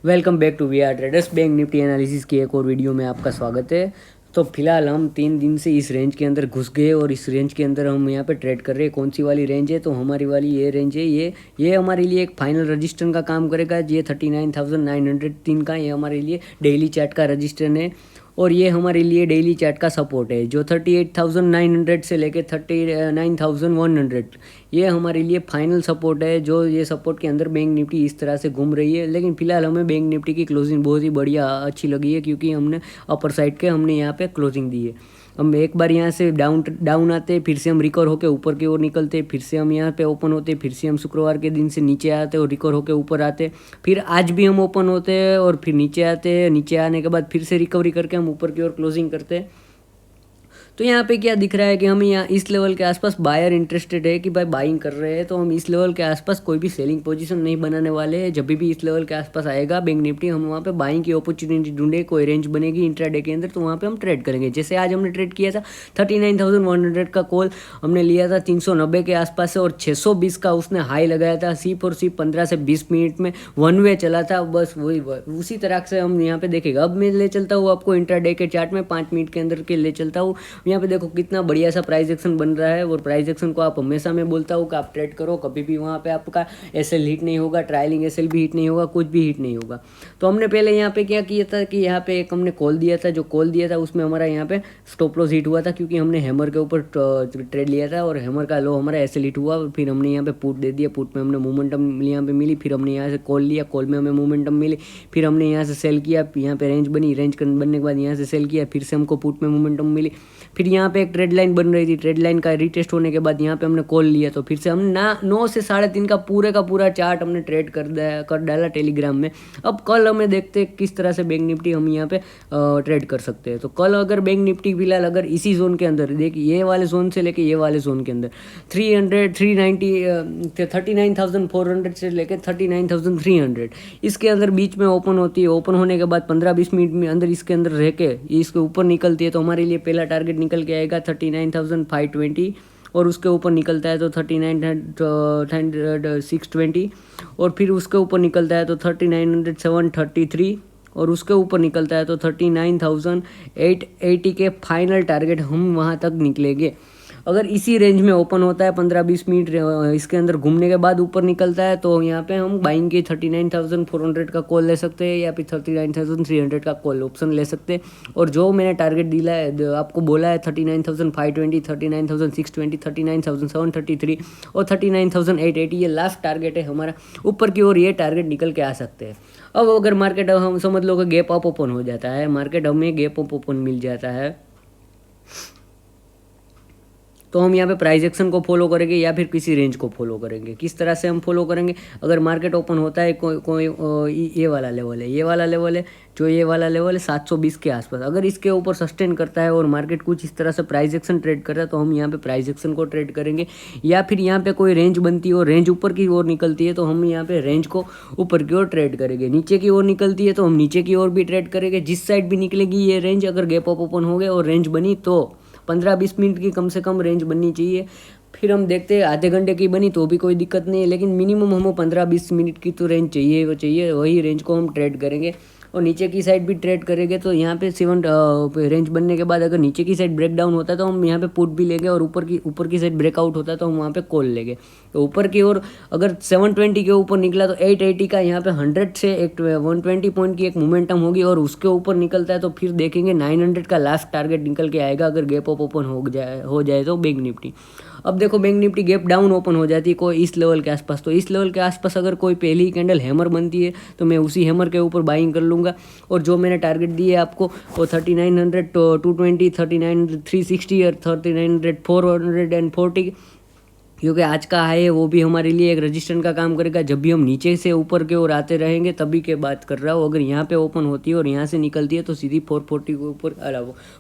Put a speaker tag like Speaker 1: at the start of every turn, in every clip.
Speaker 1: Welcome back to V R Traders. Bank Nifty analysis की एक और वीडियो में आपका स्वागत है। तो फिलहाल हम 3 दिन से इस रेंज के अंदर घुस गए और इस रेंज के अंदर हम यहाँ पे ट्रेड कर रहे हैं। कौन सी वाली रेंज है? तो हमारी वाली ये रेंज है। ये हमारे लिए एक फाइनल रजिस्टर का काम करेगा। ये 39,903 का ये हमारे लिए डेली चार्ट का रजिस्टर है और ये हमारे लिए डेली चार्ट का सपोर्ट है जो 38,900 से लेके 39,100 ये हमारे लिए फाइनल सपोर्ट है। जो ये सपोर्ट के अंदर बैंक निफ्टी इस तरह से घूम रही है, लेकिन फिलहाल हमें बैंक निफ्टी की क्लोजिंग बहुत ही बढ़िया अच्छी लगी है क्योंकि हमने अपर साइड के हमने यहाँ पे क्लोजिंग दी है। हम एक बार यहाँ से डाउन आते, फिर से हम रिकवर होकर ऊपर की ओर निकलते, फिर से हम यहाँ पे ओपन होते, फिर से हम शुक्रवार के दिन से नीचे आते और रिकवर होकर ऊपर आते, फिर आज भी हम ओपन होते हैं और फिर नीचे आते, नीचे आने के बाद फिर से रिकवरी करके हम ऊपर की ओर क्लोजिंग करते हैं। तो यहाँ पे क्या दिख रहा है कि हम यहाँ इस लेवल के आसपास बायर इंटरेस्टेड है कि भाई बाइंग कर रहे हैं, तो हम इस लेवल के आसपास कोई भी सेलिंग पोजीशन नहीं बनाने वाले हैं। जब भी इस लेवल के आसपास आएगा बैंक निफ्टी, हम वहाँ पे बाइंग की अपॉर्चुनिटी ढूंढे, कोई रेंज बनेगी इंट्राडे के अंदर तो वहाँ पे हम ट्रेड करेंगे। जैसे आज हमने ट्रेड किया था 39,100 का कॉल हमने लिया था 390 के आसपास से और 620 का उसने हाई लगाया था। सिर्फ और सिर्फ 15 से 20 मिनट में वन वे चला था, बस वही उसी तरह से हम यहाँ पे देखेगा। अब मैं ले चलता हूँ आपको इंट्राडे के चार्ट में 5 मिनट के अंदर के ले चलता हूँ। यहाँ पे देखो कितना बढ़िया सा प्राइस एक्शन बन रहा है और प्राइस एक्शन को आप हमेशा मैं बोलता हूँ कि आप ट्रेड करो, कभी भी वहाँ पे आपका एसएल हिट नहीं होगा, ट्रायलिंग एसएल भी हिट नहीं होगा, कुछ भी हिट नहीं होगा। तो हमने पहले यहाँ पे क्या किया था कि यहाँ पे एक हमने कॉल दिया था, जो कॉल दिया था उसमें हमारा यहाँ पे स्टॉप लॉस हिट हुआ था क्योंकि हमने हैमर के ऊपर ट्रेड लिया था और हैमर का लो हमारा एसएल हिट हुआ। फिर हमने यहाँ पे पुट दे दिया, पुट में हमने मोमेंटम यहाँ पे मिली, फिर हमने यहाँ से कॉल लिया, कॉल में हमें मोमेंटम मिली, फिर हमने यहाँ से सेल किया, यहाँ पे रेंज बनी, रेंज बनने के बाद यहाँ से सेल किया, फिर से हमको पुट में मोमेंटम मिली, फिर यहाँ पे एक ट्रेड लाइन बन रही थी, ट्रेड लाइन का रिटेस्ट होने के बाद यहाँ पे हमने कॉल लिया, तो फिर से हम 9 से 3:30 का पूरा चार्ट हमने ट्रेड कर डाला टेलीग्राम में। अब कल हमें देखते हैं किस तरह से बैंक निफ्टी हम यहाँ पे ट्रेड कर सकते हैं। तो कल अगर बैंक निफ्टी फिलहाल अगर इसी जोन के अंदर देखिए, ये वाले जोन से लेके ये वाले जोन के अंदर 39,400 से लेके 39,300 इसके अंदर बीच में ओपन होती है। ओपन होने के बाद 15-20 मिनट में अंदर इसके अंदर रह के इसके ऊपर निकलती है तो हमारे लिए पहला टारगेट निकल के आएगा 39,520 और उसके ऊपर निकलता है तो 39,620 और फिर उसके ऊपर निकलता है तो 39,733 और उसके ऊपर निकलता है तो 39,880 के फाइनल टारगेट हम वहाँ तक निकलेंगे। अगर इसी रेंज में ओपन होता है 15-20 मिनट इसके अंदर घूमने के बाद ऊपर निकलता है तो यहाँ पे हम बाइंग के 39,400 का कॉल ले सकते हैं या फिर 39,300 का कॉल ऑप्शन ले सकते हैं। और जो मैंने टारगेट दिला है आपको बोला है 39,520, 39,620, 39,733 और 39,880 ये लास्ट टारगेट है हमारा ऊपर की ओर। ये टारगेट निकल के आ सकते हैं। अब अगर मार्केट हम समझ लो कि गैप अप ओपन हो जाता है, मार्केट हमें गैप अप ओपन मिल जाता है तो हम यहाँ पे प्राइस एक्शन को फॉलो करेंगे या फिर किसी रेंज को फॉलो करेंगे। किस तरह से हम फॉलो करेंगे? अगर मार्केट ओपन होता है कोई ये वाला लेवल है, ये वाला लेवल है, जो ये वाला लेवल है 720 के आसपास, अगर इसके ऊपर सस्टेन करता है और मार्केट कुछ इस तरह से प्राइस एक्शन ट्रेड कर रहा है तो हम यहाँ पे प्राइस एक्शन को ट्रेड करेंगे। या फिर यहाँ पे कोई रेंज बनती है और रेंज ऊपर की ओर निकलती है तो हम यहाँ पे रेंज को ऊपर की ओर ट्रेड करेंगे। नीचे की ओर निकलती है तो हम नीचे की ओर भी ट्रेड करेंगे। जिस साइड भी निकलेगी ये रेंज, अगर गैप अप ओपन हो गए और रेंज बनी तो 15-20 मिनट की कम से कम रेंज बननी चाहिए। फिर हम देखते हैं आधे घंटे की बनी तो भी कोई दिक्कत नहीं है, लेकिन मिनिमम हमें 15-20 मिनट की तो रेंज चाहिए, वो चाहिए, वही रेंज को हम ट्रेड करेंगे। और नीचे की साइड भी ट्रेड करेंगे तो यहाँ पे 7 रेंज बनने के बाद अगर नीचे की साइड ब्रेक डाउन होता है तो हम यहाँ पे पुट भी लेंगे और ऊपर की साइड ब्रेकआउट होता है तो हम वहाँ पे कॉल लेंगे। तो ऊपर की ओर अगर 720 के ऊपर निकला तो 880 का यहाँ पे 100 से 120 पॉइंट की एक मोमेंटम होगी और उसके ऊपर निकलता है तो फिर देखेंगे 900 का लास्ट टारगेट निकल के आएगा अगर गैप अप ओपन हो जाए तो बैंक निफ्टी। अब देखो bank Nifty gap down open हो जाती है कोई इस लेवल के आसपास, तो इस लेवल के आसपास अगर कोई पहली कैंडल हैमर बनती है तो मैं उसी हैमर के ऊपर बाइंग कर लूँगा। और जो मैंने टारगेट दिए आपको वो 3900 220, 3900 360 और 3900 440 क्योंकि आज का हाई है वो भी हमारे लिए एक रजिस्टर का काम करेगा। जब भी हम नीचे से ऊपर की ओर आते रहेंगे तभी के बात कर रहा हूँ। अगर यहाँ पे ओपन होती है और यहाँ से निकलती है तो सीधी 440 के ऊपर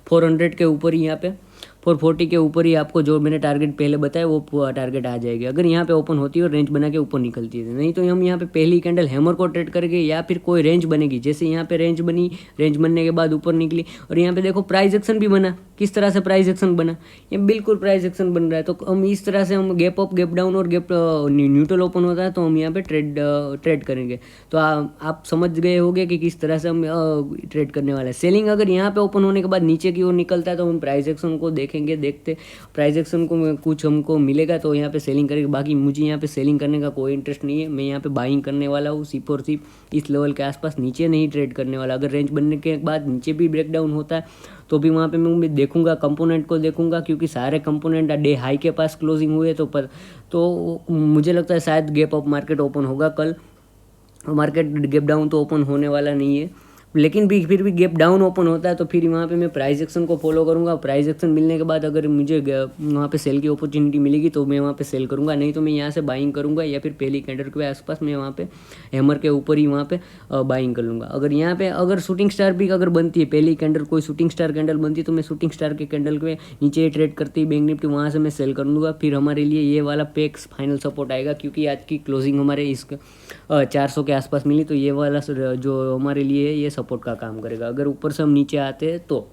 Speaker 1: 400 के ऊपर ही यहाँ पे 440 के ऊपर ही आपको जो मैंने टारगेट पहले बताया वो टारगेट आ जाएगी अगर यहाँ पे ओपन होती है और रेंज बना के ऊपर निकलती है। नहीं तो हम यहाँ पे पहली कैंडल हैमर को ट्रेड करेंगे या फिर कोई रेंज बनेगी, जैसे यहाँ पे रेंज बनी, रेंज बनने के बाद ऊपर निकली और यहाँ पे देखो प्राइस एक्शन भी बना। किस तरह से प्राइस एक्शन बना, ये बिल्कुल प्राइस एक्शन बन रहा है। तो हम इस तरह से हम गैप अप, गैप डाउन और गैप न्यूट्रल ओपन होता है तो हम यहाँ पे ट्रेड करेंगे। तो आप समझ गए होंगे कि किस तरह से हम ट्रेड करने वाले हैं। सेलिंग अगर यहाँ पे ओपन होने के बाद नीचे की ओर निकलता है तो हम प्राइस एक्शन को देखेंगे, देखते प्राइस एक्शन को कुछ हमको मिलेगा तो यहाँ पे सेलिंग करेंगे। बाकी मुझे यहाँ पे सेलिंग करने का कोई इंटरेस्ट नहीं है, मैं यहाँ पे बाइंग करने वाला हूँ सिर्फ और सिर्फ इस लेवल के आसपास, नीचे नहीं ट्रेड करने वाला। अगर रेंज बनने के बाद नीचे भी ब्रेकडाउन होता है तो भी वहाँ पे मैं देखूंगा, कंपोनेंट को देखूंगा, क्योंकि सारे कंपोनेंट डे हाई के पास क्लोजिंग हुए तो मुझे लगता है शायद गैप अप मार्केट ओपन होगा कल। मार्केट गैप डाउन तो ओपन होने वाला नहीं है, लेकिन भी फिर भी गैप डाउन ओपन होता है तो फिर वहाँ पे मैं प्राइस एक्शन को फॉलो करूँगा। प्राइस एक्शन मिलने के बाद अगर मुझे वहाँ पे सेल की अपॉर्चुनिटी मिलेगी तो मैं वहाँ पे सेल करूँगा, नहीं तो मैं यहाँ से बाइंग करूँगा या फिर पहली कैंडल के आसपास मैं वहाँ पे हैमर के ऊपर ही वहाँ पे बाइंग कर लूँगा। अगर यहाँ पे अगर शूटिंग स्टार भी अगर बनती है, पहली कैंडल कोई शूटिंग स्टार कैंडल बनती है तो मैं शूटिंग स्टार के कैंडल के नीचे ट्रेड करती है बैंक निफ्टी, वहाँ से मैं सेल कर लूँगा। फिर हमारे लिए ये वाला पेक्स फाइनल सपोर्ट आएगा, क्योंकि आज की क्लोजिंग हमारे इस 400 के आसपास मिली तो ये वाला जो हमारे लिए ये सपोर्ट का काम करेगा। अगर ऊपर से हम नीचे आते हैं तो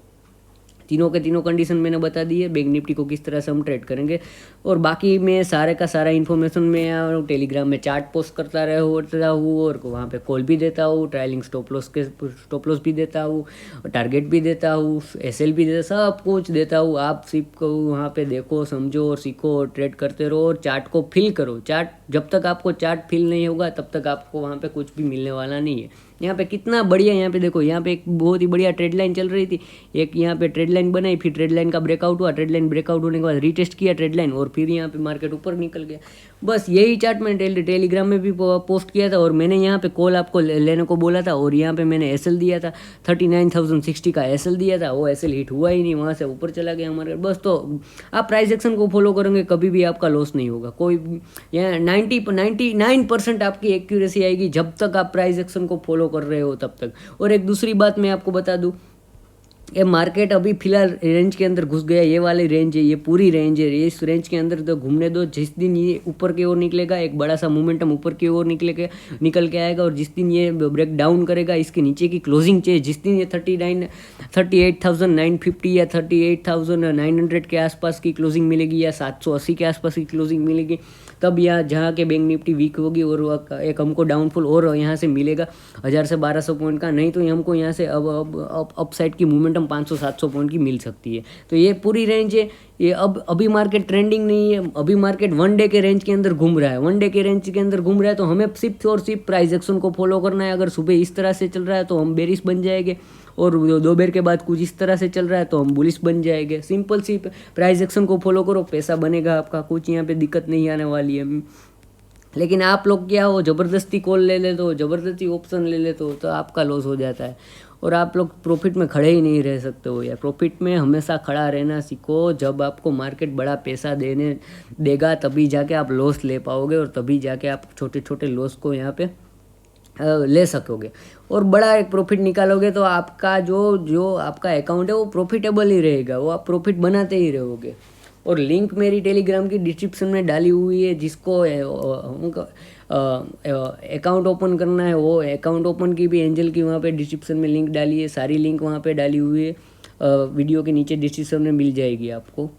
Speaker 1: तीनों के तीनों कंडीशन मैंने बता दी है, बैंक निफ्टी को किस तरह से हम ट्रेड करेंगे। और बाकी मैं सारे का सारा इन्फॉर्मेशन मैं टेलीग्राम में चार्ट पोस्ट करता रहता हूँ और वहाँ पे कॉल भी देता हूँ, ट्रायलिंग स्टॉप लॉस भी देता हूँ, टारगेट भी देता हूँ, एसएल भी देता, सब कुछ देता हूँ। आप सिर्फ वहाँ पे देखो, समझो और सीखो और ट्रेड करते रहो और चार्ट को फिल करो। चार्ट जब तक आपको चार्ट फिल नहीं होगा तब तक आपको वहाँ पे कुछ भी मिलने वाला नहीं है। यहाँ पे कितना बढ़िया, यहाँ पे देखो, यहाँ पे एक बहुत ही बढ़िया ट्रेड लाइन चल रही थी, एक यहाँ पे ट्रेड लाइन बनाई, फिर ट्रेड लाइन का ब्रेकआउट हुआ, ट्रेड लाइन ब्रेकआउट होने के बाद रीटेस्ट किया ट्रेड लाइन और फिर यहाँ पे मार्केट ऊपर निकल गया। बस यही चार्ट मैंने टेलीग्राम में भी पोस्ट किया था और मैंने यहाँ पे कॉल आपको लेने को बोला था और यहाँ पे मैंने एसएल दिया था 39,060 का एसएल दिया था, वो एसएल हिट हुआ ही नहीं, वहाँ से ऊपर चला गया हमारे। बस तो आप प्राइस एक्शन को फॉलो करेंगे कभी भी आपका लॉस नहीं होगा। कोई यहाँ 99% आपकी एक्यूरेसी आएगी जब तक आप प्राइस एक्शन को फॉलो कर रहे हो तब तक। और एक दूसरी बात मैं आपको बता दूं, ये मार्केट अभी फिलहाल रेंज के अंदर घुस गया, ये वाली रेंज है, ये पूरी रेंज है, इस रेंज के अंदर तो घूमने दो। जिस दिन ये ऊपर की ओर निकलेगा, एक बड़ा सा मोमेंटम ऊपर की ओर निकल के आएगा और जिस दिन ये ब्रेक डाउन करेगा, इसके नीचे की क्लोजिंग चाहिए, जिस दिन ये 38,950 या 38,900 के आसपास की क्लोजिंग मिलेगी या 780 के आसपास की क्लोजिंग मिलेगी, तब यहाँ जहाँ के बैंक निफ्टी वीक होगी और एक हमको डाउनफॉल और यहाँ से मिलेगा 1000 से 1200 पॉइंट का। नहीं तो हमको यहाँ से अब अपसाइड की मोमेंटम 500-700 पॉइंट की मिल सकती है। तो ये पूरी रेंज है। ये अभी मार्केट ट्रेंडिंग नहीं है, अभी मार्केट वन डे के रेंज के अंदर घूम रहा है, वन डे के रेंज के अंदर घूम रहा है। तो हमें सिर्फ और सिर्फ प्राइस एक्शन को फॉलो करना है। अगर सुबह इस तरह से चल रहा है तो हम बेरिश बन जाएंगे और दोपहर के बाद कुछ इस तरह से चल रहा है तो हम बुलिश बन जाएंगे। सिंपल सी प्राइस एक्शन को फॉलो करो, पैसा बनेगा आपका, कुछ यहाँ पे दिक्कत नहीं आने वाली है। लेकिन आप लोग क्या हो, ज़बरदस्ती कॉल ले लेते हो, ज़बरदस्ती ऑप्शन ले लेते हो तो आपका लॉस हो जाता है और आप लोग प्रॉफिट में खड़े ही नहीं रह सकते हो यार। प्रॉफिट में हमेशा खड़ा रहना सीखो। जब आपको मार्केट बड़ा पैसा देगा तभी जाके आप लॉस ले पाओगे और तभी जाके आप छोटे छोटे लॉस को यहाँ पे ले सकोगे और बड़ा एक प्रॉफिट निकालोगे। तो आपका जो आपका अकाउंट है वो प्रॉफिटेबल ही रहेगा, वो आप प्रॉफिट बनाते ही रहोगे। और लिंक मेरी टेलीग्राम की डिस्क्रिप्शन में डाली हुई है, जिसको अकाउंट ओपन करना है वो अकाउंट ओपन की भी एंजल की वहाँ पे डिस्क्रिप्शन में लिंक डाली है, सारी लिंक वहाँ पे डाली हुई है, वीडियो के नीचे डिस्क्रिप्शन में मिल जाएगी आपको।